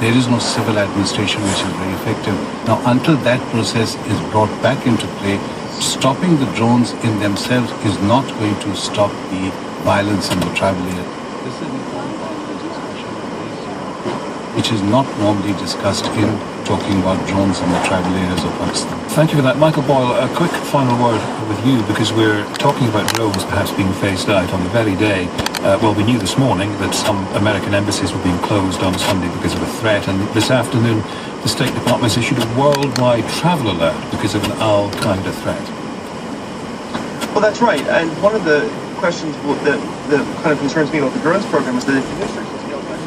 there is no civil administration which is very effective. Now, until that process is brought back into play, stopping the drones in themselves is not going to stop the violence in the tribal area. This is an important part of the discussion, which is not normally discussed in talking about drones in the tribal areas of Pakistan. Thank you for that. Michael Boyle, a quick final word with you, because we're talking about drones perhaps being phased out on the very day. Well, we knew this morning that some American embassies were being closed on Sunday because of a threat, and this afternoon the State Department has issued a worldwide travel alert because of an Al-Qaeda threat. Well, that's right. And one of the questions that kind of concerns me about the drones program is that if the administration scales back,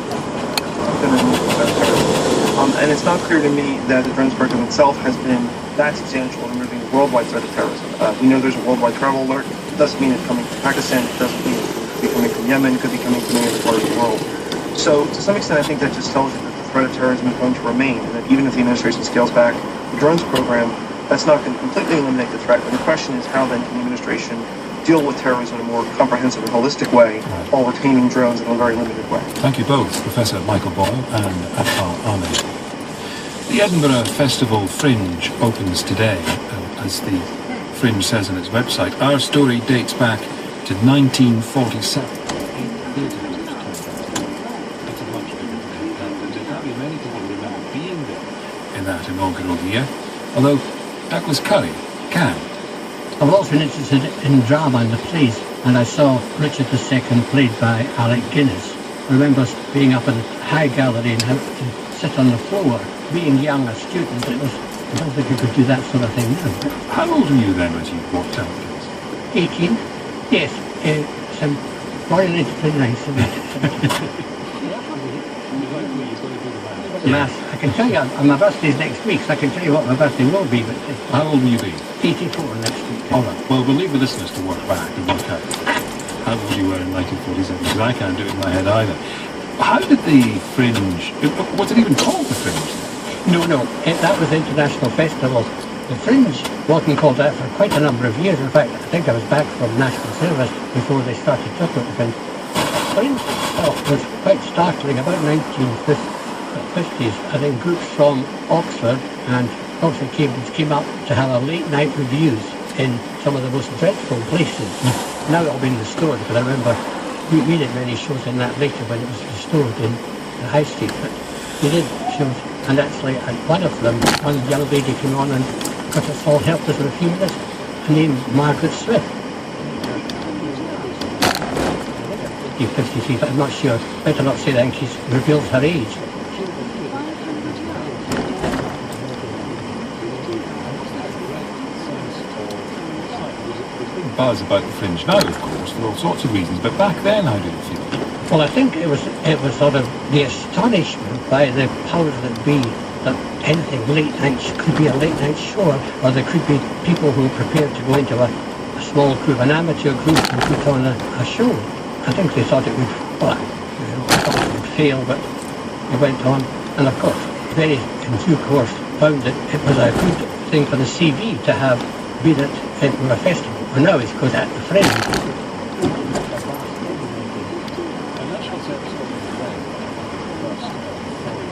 and it's not clear to me that the drones program itself has been that substantial in removing the worldwide threat of terrorism. We know there's a worldwide travel alert. It doesn't mean it's coming from Pakistan. It doesn't mean it could be coming from Yemen. It could be coming from any other part of the world. So to some extent, I think that just tells you that the threat of terrorism is going to remain, and that even if the administration scales back the drones program, that's not going to completely eliminate the threat. But the question is, how then can the administration deal with terrorism in a more comprehensive and holistic way while retaining drones in a very limited way? Thank you both, Professor Michael Boyle and Akmal Ahmed. The Edinburgh Festival Fringe opens today, as the Fringe says on its website. Our story dates back to 1947. Many people remember being there in that inaugural year, although Douglas Curry can. I've also been interested in drama and the plays, and I saw Richard II played by Alec Guinness. I remember being up in the high gallery and having to sit on the floor. Being young, a student, I don't think you could do that sort of thing now. How old were you then as you walked out? 18? Yes. I'm born in 1929. Mass. I can tell you, my birthday's next week, so I can tell you what my birthday will be. But how old will you be? 84 next week. All right. Well, we'll leave the listeners to work back and work out how old you were in 1947, because I can't do it in my head either. How did the Fringe? Was it even called the Fringe? No. That was the International Festival. The Fringe wasn't called that for quite a number of years. In fact, I think I was back from National Service before they started talking about the Fringe. Fringe itself was quite startling. About 1950s, I think groups from Oxford and Oxford Cambridge came up to have a late night reviews in some of the most dreadful places. Now it'll been restored, because I remember we did many shows in that later when it was restored in the High Street. But we did shows, and actually at one of them, one young lady came on and got us all helped us for a few minutes, named Margaret Smith. 53, but I'm not sure. Better not say that in case it reveals her age. Buzz about the Fringe now, of course, for all sorts of reasons, but back then, how did it feel? Well, I think it was sort of the astonishment by the powers that be that anything late night could be a late night show, or there could be people who were prepared to go into a small group, an amateur group, and put on a show. I think they thought it would, it would fail, but it went on, and of course, very in due course, found that it was a good thing for the CV to have been at Edinburgh Festival. Well, now it's because at the Fringe.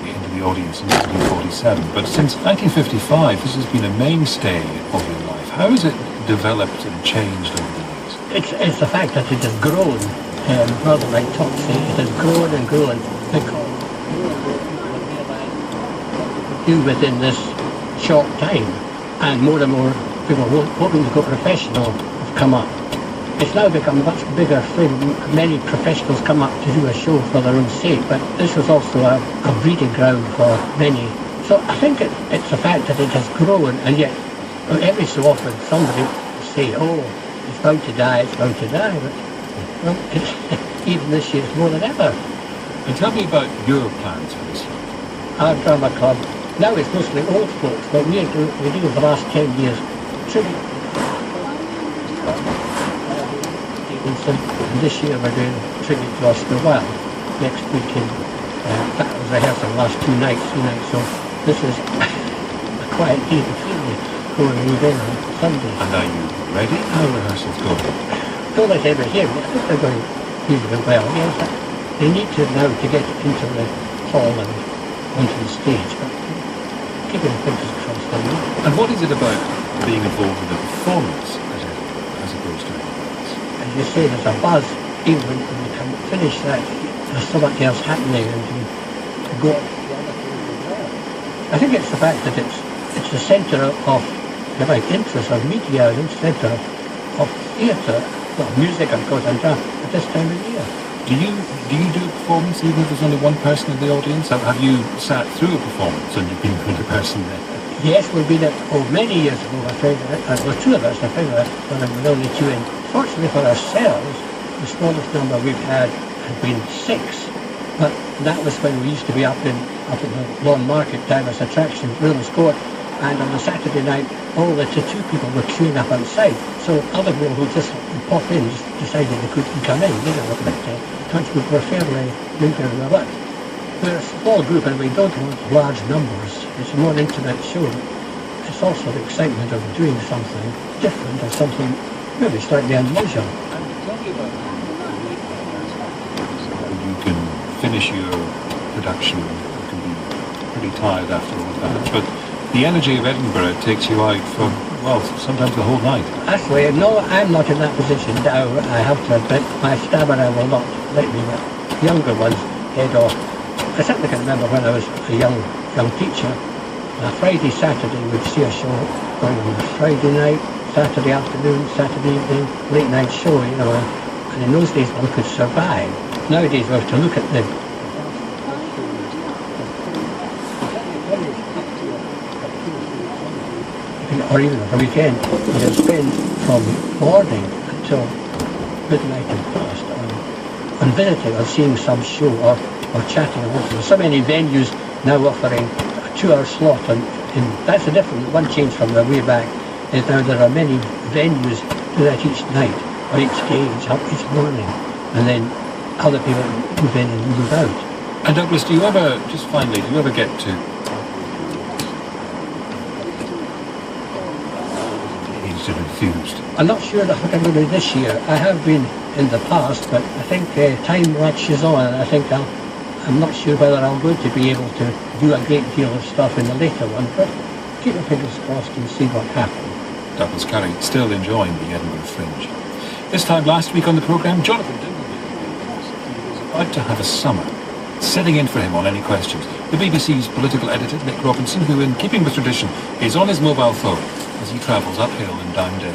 Into the audience in 1947, but since 1955, this has been a mainstay of your life. How has it developed and changed over the years? It's the fact that it has grown, rather like Tom say, it has grown and grown because do within this short time, and more people hoping to go professional have come up. It's now become a much bigger thing. Many professionals come up to do a show for their own sake, but this was also a breeding ground for many. So I think it's the fact that it has grown, and yet every so often somebody will say, oh, it's bound to die, it's bound to die, but well, even this year it's more than ever. And tell me about your plans for this year. Our drama club, now it's mostly old folks, but we do the last 10 years tribute. And this year we're doing tribute to Oscar Wilde. Next weekend, that was rehearsal the last two nights, so this is a quiet day between you going to move in on Sunday. And are you ready? How are rehearsals going? Don't let ever hear me. I think they're going reasonably well. Yes, they need to now to get into the hall and onto the stage. But keeping the fingers crossed on you. And what is it about being involved in a performance as opposed to anything else? As you say, there's a buzz, even when you can finish that, there's so much else happening, and to go on to the other things as well. I think it's the fact that it's the centre of the right interest of media, and the centre of theatre, well, music of course, and at this time of year. Do you do a performance even if there's only one person in the audience? Have you sat through a performance and you've been the only person there? Yes, we've been at, many years ago, I think, well, two of us, I think, when there were only two in. Fortunately for ourselves, the smallest number we've had has been 6. But that was when we used to be up in the Lawn Market time as attraction, Williams Court, and on the Saturday night, all the tattoo people were queuing up outside. So other people who just pop in just decided they couldn't come in, you know, but we were fairly limited in that. We're a small group and we don't want large numbers. It's a more intimate show. It's also the excitement of doing something different or something maybe slightly unusual. You can finish your production, you can be pretty tired after all that, but the energy of Edinburgh takes you out for, well, sometimes the whole night. Actually, no, I'm not in that position now. I have to admit, my stamina will not let me, but younger ones head off. I certainly can remember when I was a young teacher, on a Friday, Saturday, we'd see a show going on Friday night, Saturday afternoon, Saturday evening, late night show, you know, and in those days one could survive. Nowadays we have to look at the or even for a weekend, you can spend from morning until midnight and past on visiting or seeing some show or chatting. There's so many venues now offering a 2-hour slot, and that's a different one change from the way back. Is now there are many venues do that each night or each day, each morning, and then other people move in and move out. And Douglas, do you ever get to enthused? I'm not sure that I'm going to do this year. I have been in the past, but I think time marches on, and I think I'm not sure whether I'm going to be able to do a great deal of stuff in the later one, but keep my fingers crossed and see what happens. Douglas Curry, still enjoying the Edinburgh Fringe. This time last week on the programme, Jonathan was about to have a summer. Sitting in for him on any questions, the BBC's political editor, Nick Robinson, who, in keeping with tradition, is on his mobile phone as he travels uphill and down dale.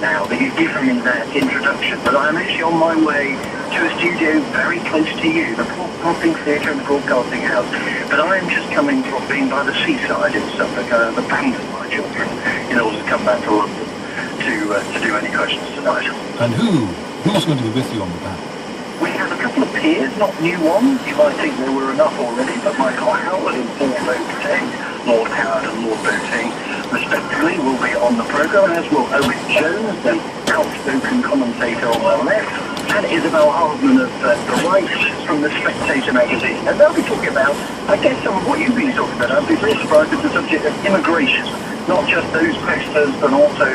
Now that you've given me that introduction, but I'm actually on my way to a studio very close to you, the Broadcasting Theatre and the Broadcasting House. But I am just coming from being by the seaside in Suffolk. I've abandoned my children in order to come back to London to do any questions tonight. And who's going to be with you on the panel? We have a couple of peers, not new ones. You might think there were enough already, but Michael Howard and Paul Boateng, Lord Howard and Lord Boateng, respectively, will be on the programme, as will Owen Jones, the outspoken commentator on the left, and Isabel Hardman of the right from the Spectator magazine. And they'll be talking about, I guess, some of what you've been talking about. I'd be very surprised if the subject of immigration, not just those posters, but also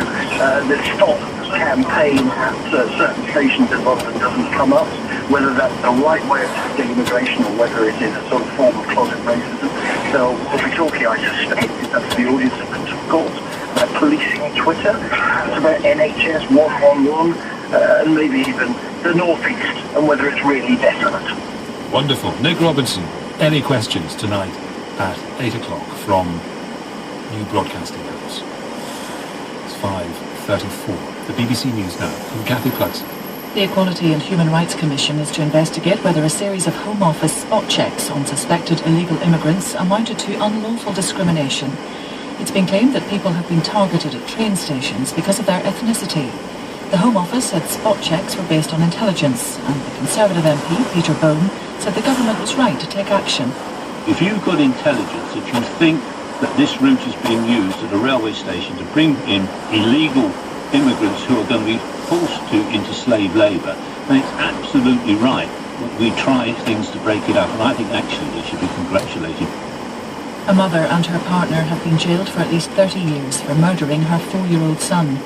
the stop campaign at certain stations in London doesn't come up, whether that's the right way of tackling immigration or whether it is a sort of form of closet racism. So we'll be talking, I suspect, it's up to the audience of course, about policing Twitter, it's about NHS 111, and maybe even the North East, and whether it's really definite. Wonderful. Nick Robinson, any questions tonight at 8 o'clock from New Broadcasting House? It's 5:34. The BBC News Now from Kathy Cluxon. The Equality and Human Rights Commission is to investigate whether a series of Home Office spot checks on suspected illegal immigrants amounted to unlawful discrimination. It's been claimed that people have been targeted at train stations because of their ethnicity. The Home Office said spot checks were based on intelligence, and the Conservative MP, Peter Bone, said the government was right to take action. If you've got intelligence that you think that this route is being used at a railway station to bring in illegal immigrants who are going to be forced into slave labour, then it's absolutely right that we try things to break it up, and I think actually they should be congratulated. A mother and her partner have been jailed for at least 30 years for murdering her 4-year-old son.